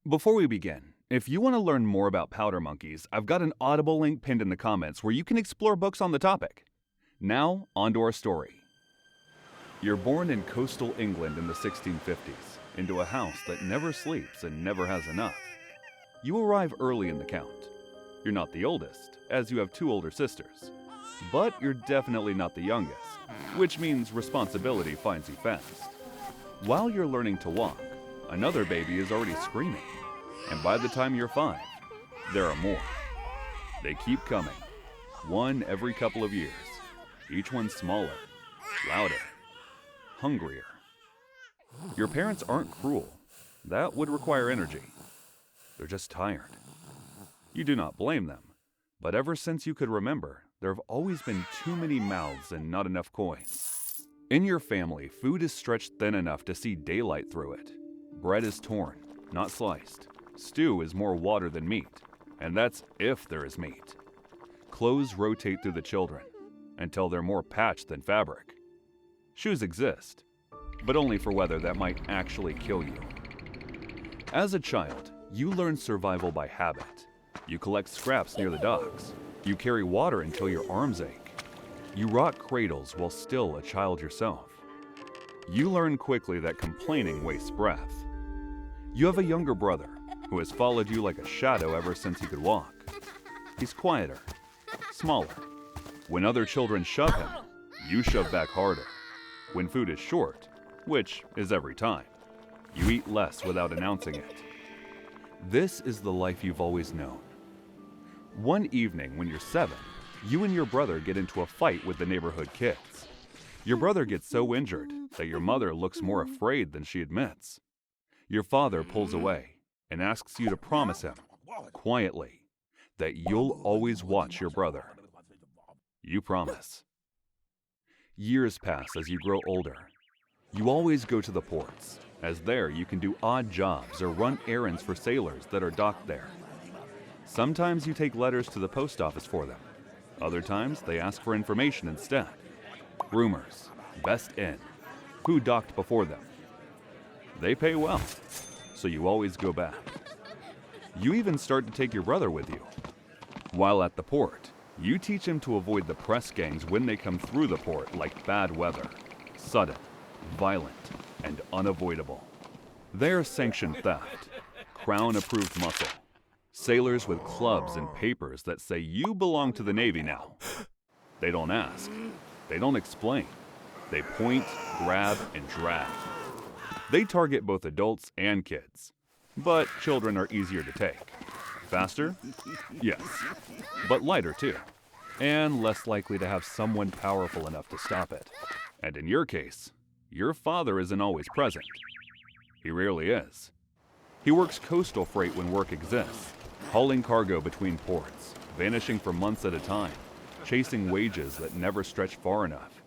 Before we begin, if you want to learn more about powder monkeys, I've got an Audible link pinned in the comments where you can explore books on the topic. Now, on to our story. You're born in coastal England in the 1650s, into a house that never sleeps and never has enough. You arrive early in the count. You're not the oldest, as you have two older sisters. But you're definitely not the youngest, which means responsibility finds you fast. While you're learning to walk, another baby is already screaming. And by the time you're 5, there are more. They keep coming, one every couple of years, each one smaller, louder, hungrier. Your parents aren't cruel. That would require energy. They're just tired. You do not blame them, but ever since you could remember, there have always been too many mouths and not enough coins. In your family, food is stretched thin enough to see daylight through it. Bread is torn, not sliced. Stew is more water than meat, and that's if there is meat. Clothes rotate through the children until they're more patched than fabric. Shoes exist, but only for weather that might actually kill you. As a child, you learn survival by habit. You collect scraps near the docks. You carry water until your arms ache. You rock cradles while still a child yourself. You learn quickly that complaining wastes breath. You have a younger brother who has followed you like a shadow ever since he could walk. He's quieter, smaller. When other children shove him, you shove back harder. When food is short, which is every time, you eat less without announcing it. This is the life you've always known. One evening when you're 7, you and your brother get into a fight with the neighborhood kids. Your brother gets so injured that your mother looks more afraid than she admits. Your father pulls away and asks you to promise him, quietly, that you'll always watch your brother. You promise. Years pass as you grow older. You always go to the ports, as there you can do odd jobs or run errands for sailors that are docked there. Sometimes you take letters to the post office for them. Other times they ask for information instead. Rumors, best in, who docked before them. They pay well, so you always go back. You even start to take your brother with you. While at the port, you teach him to avoid the press gangs when they come through the port like bad weather, sudden, violent, and unavoidable. They're sanctioned theft, Crown-approved muscle. Sailors with clubs and papers that say you belong to the Navy now. They don't ask. They don't explain. They point, grab, and drag. They target both adults and kids. But children are easier to take. Faster? Yes. But lighter too. And less likely to have someone powerful enough to stop it. And in your case, your father isn't always present. He rarely is. He works coastal freight when work exists, hauling cargo between ports, vanishing for months at a time, chasing wages that never stretch far enough.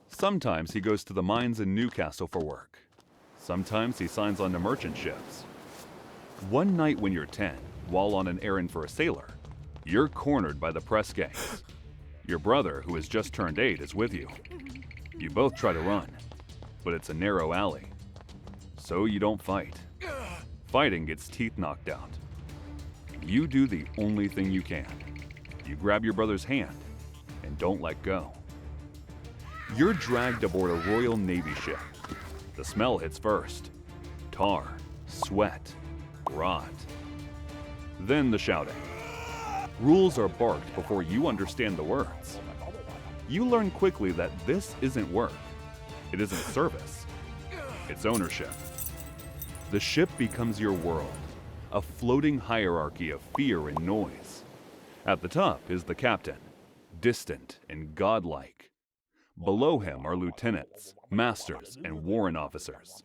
Sometimes he goes to the mines in Newcastle for work. Sometimes he signs on to merchant ships. One night when you're 10, while on an errand for a sailor, you're cornered by the press gangs. Your brother, who has just turned 8, is with you. You both try to run, but it's a narrow alley. So you don't fight. Fighting gets teeth knocked out. You do the only thing you can. You grab your brother's hand and don't let go. You're dragged aboard a Royal Navy ship. The smell hits first. Tar, sweat, rot. Then the shouting. Rules are barked before you understand the words. You learn quickly that this isn't work. It isn't service. It's ownership. The ship becomes your world, a floating hierarchy of fear and noise. At the top is the captain, distant and godlike. Below him are lieutenants, masters, and warrant officers.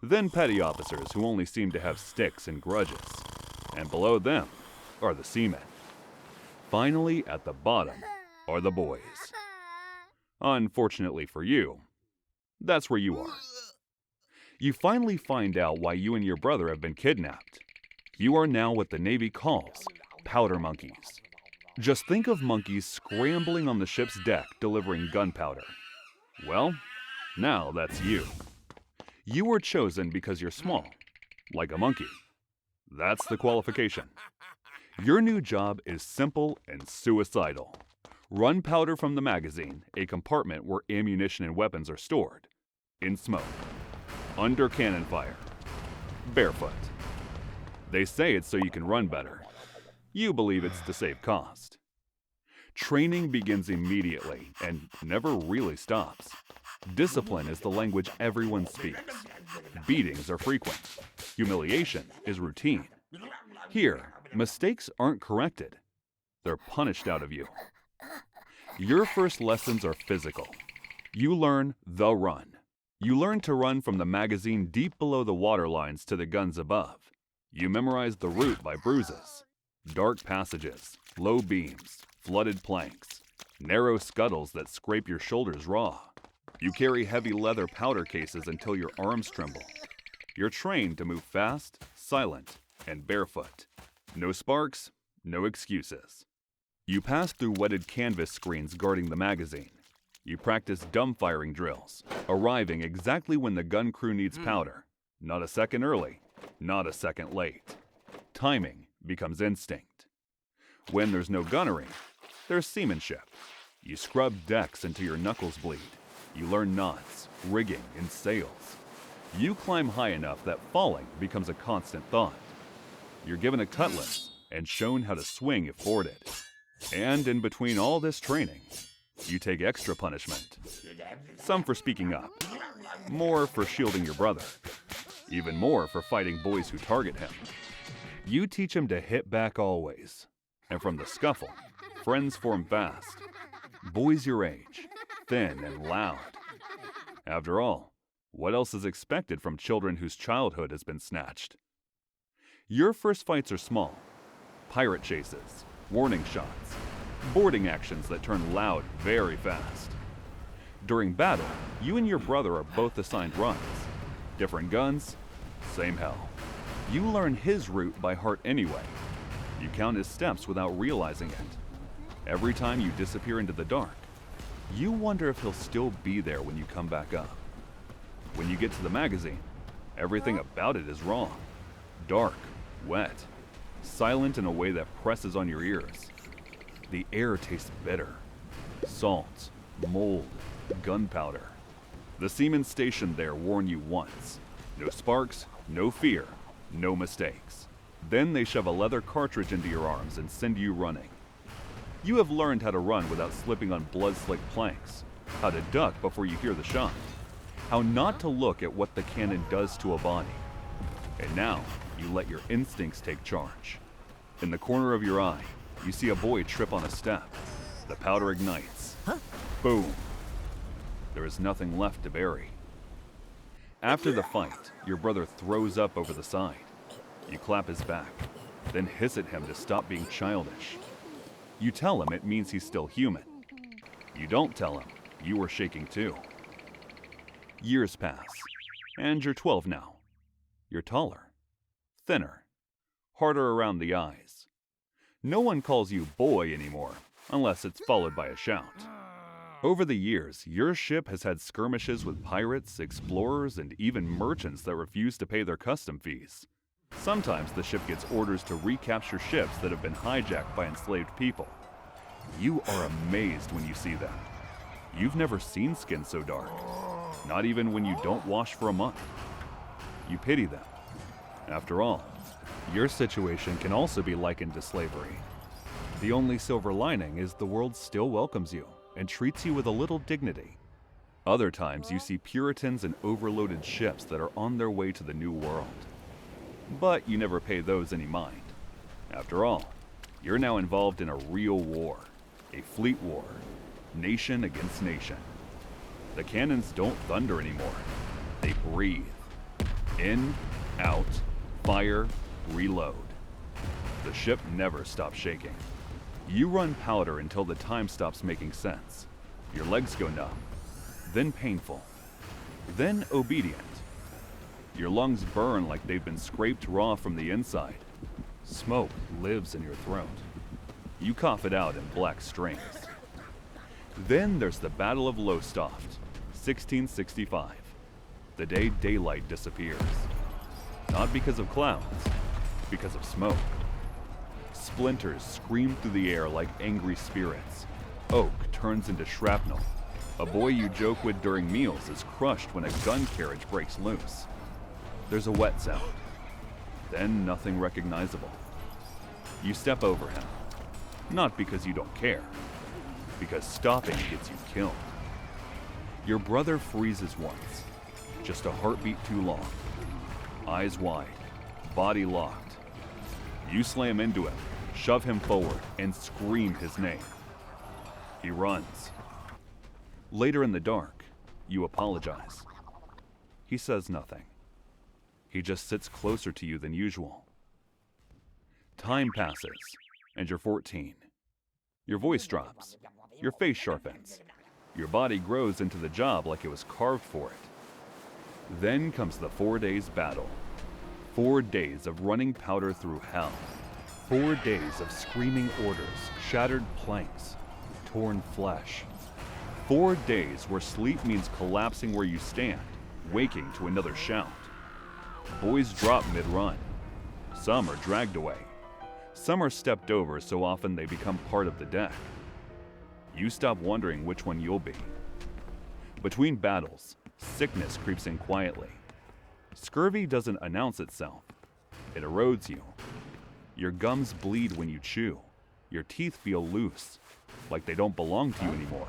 Then petty officers who only seem to have sticks and grudges. And below them are the seamen. Finally, at the bottom are the boys. Unfortunately for you, that's where you are. You finally find out why you and your brother have been kidnapped. You are now what the Navy calls powder monkeys. Just think of monkeys scrambling on the ship's deck delivering gunpowder. Well, now that's you. You were chosen because you're small, like a monkey. That's the qualification. Your new job is simple and suicidal. Run powder from the magazine, a compartment where ammunition and weapons are stored, in smoke, under cannon fire, barefoot. They say it's so you can run better. You believe it's to save cost. Training begins immediately and never really stops. Discipline is the language everyone speaks. Beatings are frequent. Humiliation is routine. Here, mistakes aren't corrected. They're punished out of you. Your first lessons are physical. You learn the run. You learn to run from the magazine deep below the water lines to the guns above. You memorize the route by bruises, dark passages, low beams, flooded planks, narrow scuttles that scrape your shoulders raw. You carry heavy leather powder cases until your arms tremble. You're trained to move fast, silent, and barefoot. No sparks, no excuses. You pass through wetted canvas screens guarding the magazine. You practice dumbfiring drills, arriving exactly when the gun crew needs powder. Not a second early, not a second late. Timing becomes instinct. When there's no gunnery, there's seamanship. You scrub decks until your knuckles bleed. You learn knots, rigging, and sails. You climb high enough that falling becomes a constant thought. You're given a cutlass and shown how to swing if boarded. And in between all this training, you take extra punishment. Some for speaking up, more for shielding your brother, even more for fighting boys who target him. You teach him to hit back always. And from the scuffle, friends form fast. Boys your age, thin and loud. After all, what else is expected from children whose childhood has been snatched? Your first fights are small. Pirate chases, warning shots, boarding actions that turn loud very fast. During battle, you and your brother are both assigned runs. Different guns, same hell. You learn his route by heart anyway. You count his steps without realizing it. Every time you disappear into the dark, you wonder if he'll still be there when you come back up. When you get to the magazine, everything about it is wrong. Dark, wet, silent in a way that presses on your ears. The air tastes bitter. Salt, mold, gunpowder. The seamen stationed there warn you once. No sparks, no fear, no mistakes. Then they shove a leather cartridge into your arms and send you running. You have learned how to run without slipping on blood-slicked planks, how to duck before you hear the shot, how not to look at what the cannon does to a body. And now, you let your instincts take charge. In the corner of your eye, you see a boy trip on a step. The powder ignites. Boom. There is nothing left to bury. After the fight, your brother throws up over the side. You clap his back, then hiss at him to stop being childish. You tell him it means he's still human. You don't tell him you were shaking too. Years pass, and you're 12 now. You're taller, thinner, harder around the eyes. No one calls you boy anymore, unless it's followed by a shout. Over the years, your ship has had skirmishes with pirates, explorers, and even merchants that refuse to pay their custom fees. Sometimes the ship gets orders to recapture ships that have been hijacked by enslaved people. You are amazed when you see them. You've never seen skin so dark, not even when you don't wash for a month. You pity them. After all, your situation can also be likened to slavery. The only silver lining is the world still welcomes you and treats you with a little dignity. Other times you see Puritans and overloaded ships that are on their way to the New World. But you never pay those any mind. After all, you're now involved in a real war, a fleet war, nation against nation. The cannons don't thunder anymore. They breathe. In, out, fire, reload. The ship never stops shaking. You run powder until the time stops making sense. Your legs go numb, then painful, then obedient. Your lungs burn like they've been scraped raw from the inside. Smoke lives in your throat. You cough it out in black strings. Then there's the Battle of Lowestoft, 1665, the day daylight disappears. Not because of clouds, because of smoke. Splinters scream through the air like angry spirits. Oak turns into shrapnel. A boy you joke with during meals is crushed when a gun carriage breaks loose. There's a wet sound, then nothing recognizable. You step over him, not because you don't care, because stopping gets you killed. Your brother freezes once, just a heartbeat too long. Eyes wide, body locked. You slam into him, shove him forward, and scream his name. He runs. Later in the dark, you apologize. He says nothing. He just sits closer to you than usual. Time passes, and you're 14. Your voice drops. Your face sharpens. Your body grows into the job like it was carved for it. Then comes the 4 days battle. 4 days of running powder through hell. 4 days of screaming orders, shattered planks, torn flesh. 4 days where sleep means collapsing where you stand, waking to another shout. Boys drop mid-run. Some are dragged away. Some are stepped over so often they become part of the deck. You stop wondering which one you'll be. Between battles, sickness creeps in quietly. Scurvy doesn't announce itself. It erodes you. Your gums bleed when you chew. Your teeth feel loose, like they don't belong to you anymore.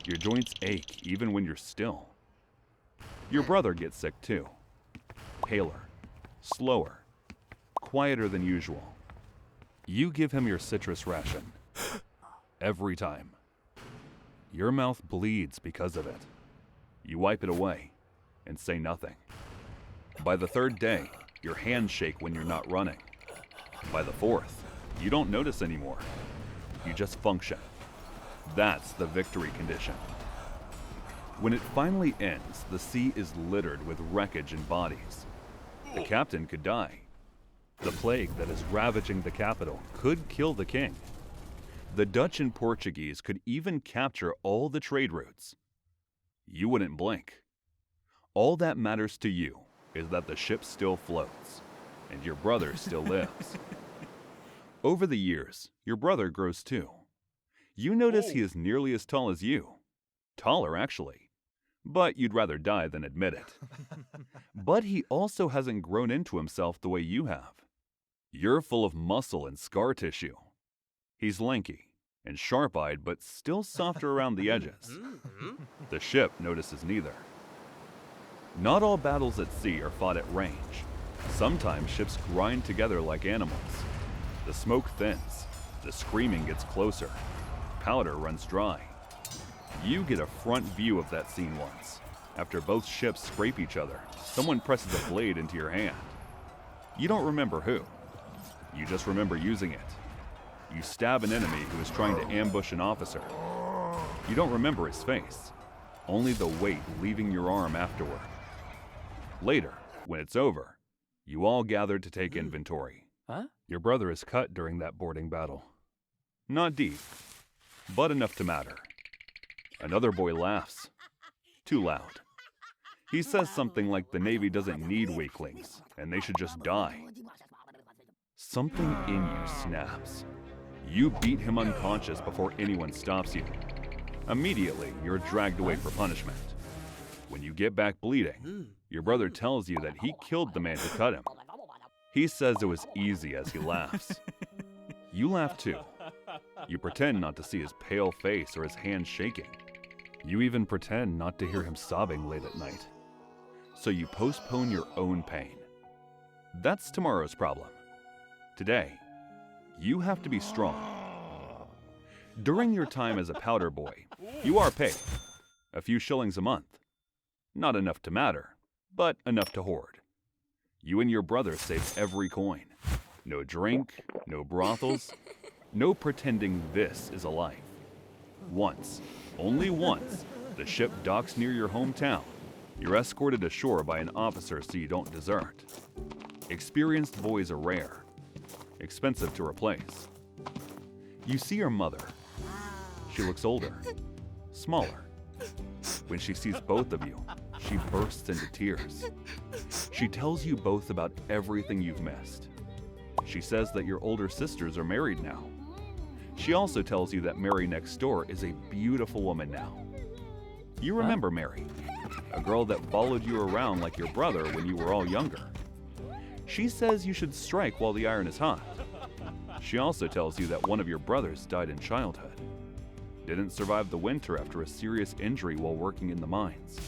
Your joints ache even when you're still. Your brother gets sick too. Paler, slower, quieter than usual. You give him your citrus ration. Every time. Your mouth bleeds because of it. You wipe it away and say nothing. By the 3rd day, your hands shake when you're not running. By the 4th, you don't notice anymore. You just function. That's the victory condition. When it finally ends, the sea is littered with wreckage and bodies. The captain could die. The plague that is ravaging the capital could kill the king. The Dutch and Portuguese could even capture all the trade routes. You wouldn't blink. All that matters to you is that the ship still floats, and your brother still lives. Over the years, your brother grows too. You notice he is nearly as tall as you. Taller, actually. But you'd rather die than admit it. But he also hasn't grown into himself the way you have. You're full of muscle and scar tissue. He's lanky and sharp-eyed, but still softer around the edges. The ship notices neither. Not all battles at sea are fought at range. Sometimes ships grind together like animals. The smoke thins. The screaming gets closer. Powder runs dry. You get a front view of that scene once. After both ships scrape each other, someone presses a blade into your hand. You don't remember who. You just remember using it. You stab an enemy who is trying to ambush an officer. You don't remember his face, only the weight leaving your arm afterward. Later, when it's over, you all gather to take inventory. Your brother is cut during that boarding battle. Not deep, but enough to matter. Another boy laughs. Too loud. He says something like the Navy doesn't need weaklings, and they should just die. Something in you snaps. You beat him unconscious before anyone stops you. Immediately, you're dragged away for punishment. When you get back bleeding, your brother tells you that he killed the man who cut him. He says it was easy as he laughs. You laugh too. You pretend not to see his pale face or his hands shaking. You even pretend not to hear him sobbing late at night. So you postpone your own pain. That's tomorrow's problem. Today, you have to be strong. During your time as a powder boy, you are paid. A few shillings a month. Not enough to matter, but enough to hoard. You and your brother save every coin. No drink, no brothels, no pretending this is a life. Once, only once, the ship docks near your hometown. You're escorted ashore by an officer so you don't desert. Experienced boys are rare, expensive to replace. You see your mother. She looks older, smaller. When she sees both of you, she bursts into tears. She tells you both about everything you've missed. She says that your older sisters are married now. She also tells you that Mary next door is a beautiful woman now. You remember Mary, a girl that followed you around like your brother when you were all younger. She says you should strike while the iron is hot. She also tells you that one of your brothers died in childhood. Didn't survive the winter after a serious injury while working in the mines.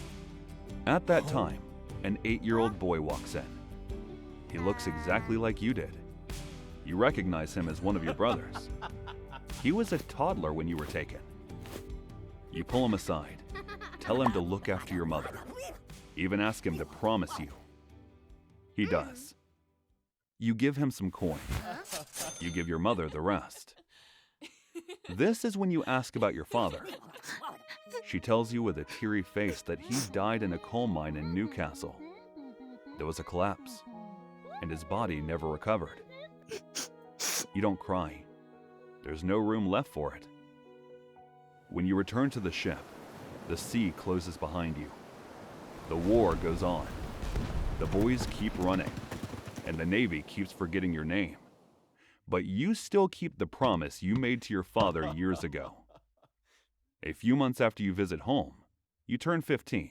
At that time, an 8-year-old boy walks in. He looks exactly like you did. You recognize him as one of your brothers. He was a toddler when you were taken. You pull him aside, tell him to look after your mother, even ask him to promise you. He does. You give him some coin. You give your mother the rest. This is when you ask about your father. She tells you with a teary face that he died in a coal mine in Newcastle. There was a collapse, and his body never recovered. You don't cry. There's no room left for it. When you return to the ship, the sea closes behind you. The war goes on. The boys keep running, and the Navy keeps forgetting your name. But you still keep the promise you made to your father years ago. A few months after you visit home, you turn 15,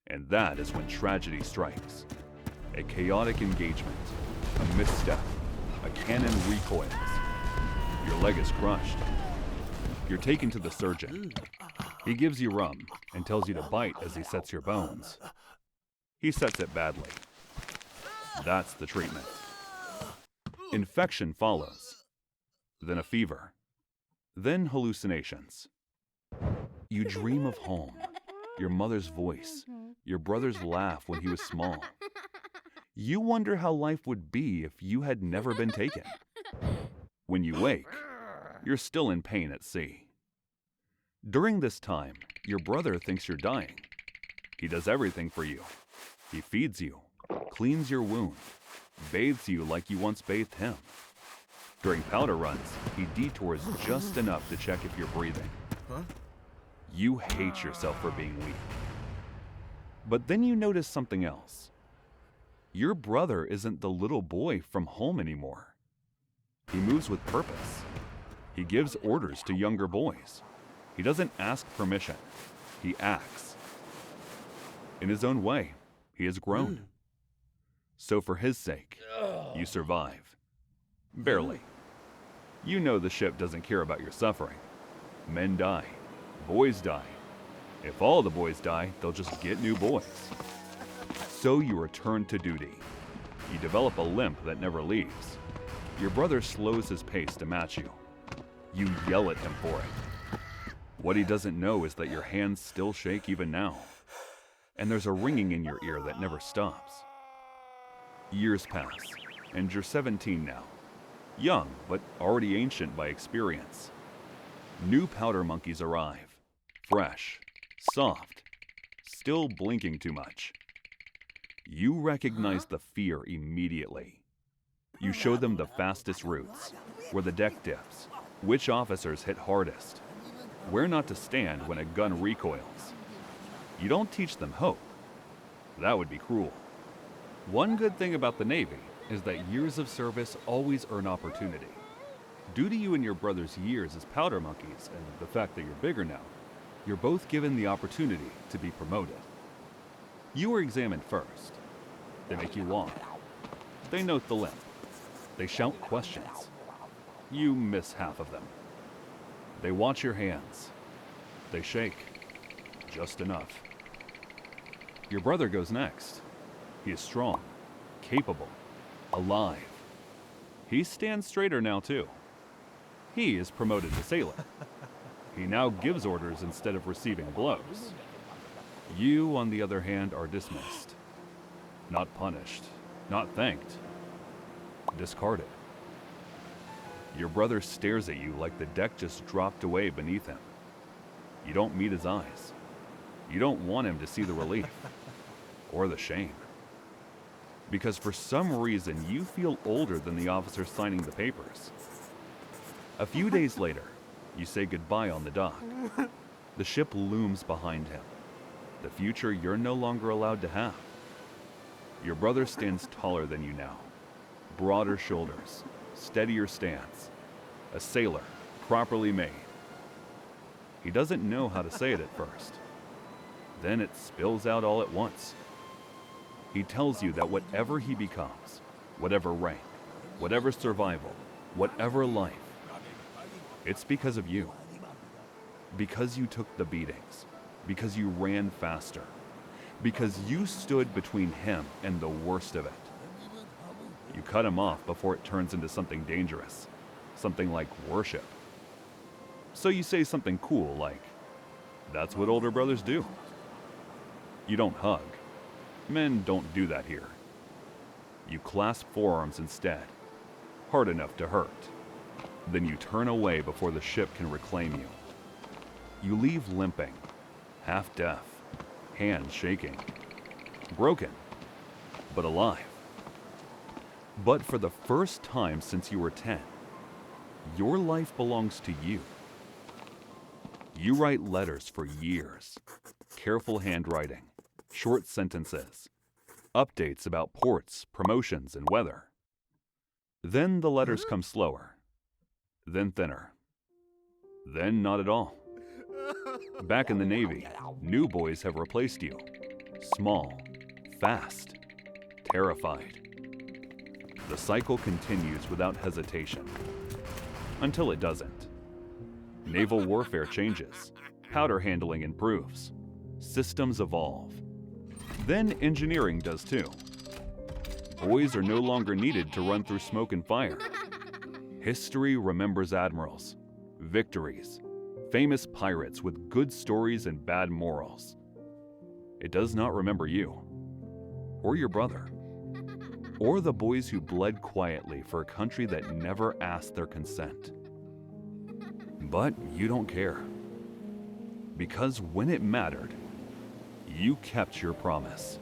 and that is when tragedy strikes. A chaotic engagement, a misstep, a cannon recoils. Your leg is crushed. You're taken to the surgeon. He gives you rum and tells you to bite as he sets your bones. He sets it badly. That's the treatment. Infection follows, then a fever, then hallucinations. You dream of home, your mother's voice, your brother's laugh when he was small. You wonder how life would be if you had never been taken. When you wake, you're still in pain at sea. During this time, your brother thinks you're dying. He does everything for you. He feeds you, cleans your wound, bathes you like you once bathed him. During powder runs, he detours just enough to check if you're breathing. You hate yourself for being weak. But then you notice something else. Your brother isn't the little boy from home anymore. He moves with purpose. He gives orders to younger boys. He doesn't ask permission. He acts. In his own way, he has grown. So for his sake, you survive. Barely. You know the ship doesn't care about your suffering. Men die. Boys die. If all the boys die, they'll just get new boys. So you return to duty. You develop a limp that never leaves. Your brother slows his pace to match you. You yell at him for it. What he doesn't know is that your hands still shake even now. And there's a ringing in your ear that never stops. Years pass, and you're 17 now. Young, but already ancient by experience. New powder monkeys arrive. Fresh, soft, still blinking too much. You recognize the fear immediately. You show them the fastest routes, where the deck dips, which officers hit hardest, where not to stand when a gun recoils. You don't teach them hope. That would be cruel. One good thing about the Navy is that years of service always earn opportunity. Due to you and your brother's years as powder monkeys and the fact that you're bigger now, you're both given the opportunity to be promoted. You are examined first. They make you walk. They note the limp. They shout questions. You miss half of them. They watch your hands. They shake. Just enough. Your brother goes next. He is strong, capable, alive. He stands straighter now too. He is promoted to sailor. He now gives orders instead of receiving blows. You, on the other hand, are dismissed. Not punished, not thanked. Discarded. Your brother stares at you like the deck just dropped away beneath him. You don't meet his eyes. You don't want him to see the relief or the shame. Because for some reason you feel older than the officer signing the papers. A few days later, you say goodbye on the dock. The ship looms behind him. The future you're no longer allowed to have. Your brother stands taller than you now, broader shoulders, steadier stance, a sailor properly made. He doesn't know how to say it at first. Then it spills out all at once. He tells you that whatever he becomes, whatever rank, whatever survival, whatever life, it's because of you. Because you took the beatings, because you ran faster, because you stood between him and the worst of it. You cut him off before it turns into something dangerous, something like worship. So you say something cool like, "That's what older brothers do." You don't hug. Men don't do that here. You clasp forearms instead, hard enough to hurt. Then you turn away before the ship can reclaim you. You leave limping, half deaf, hands shaking, broken, but alive. But for the first time since you were 10, your life belongs to you. You write letters for years, careful handwriting, short sentences, updates about ports, promotions, and weather. Then the letters come slower, then thinner, then not at all. Back in the Navy, new boys have replaced you. Small, fast, terrified. The cycle continues without hesitation, until it doesn't. Naval warfare changes, powder handling improves, systems evolve. Then engineering does too. Boys are no longer needed to run through smoke and fire. History remembers admirals, victories, famous pirates with good stories and bad morals. It does not remember you, or your brother, or the boys who bled quietly for a country that never asked their consent. But you don't care, because when it mattered, you kept your promise.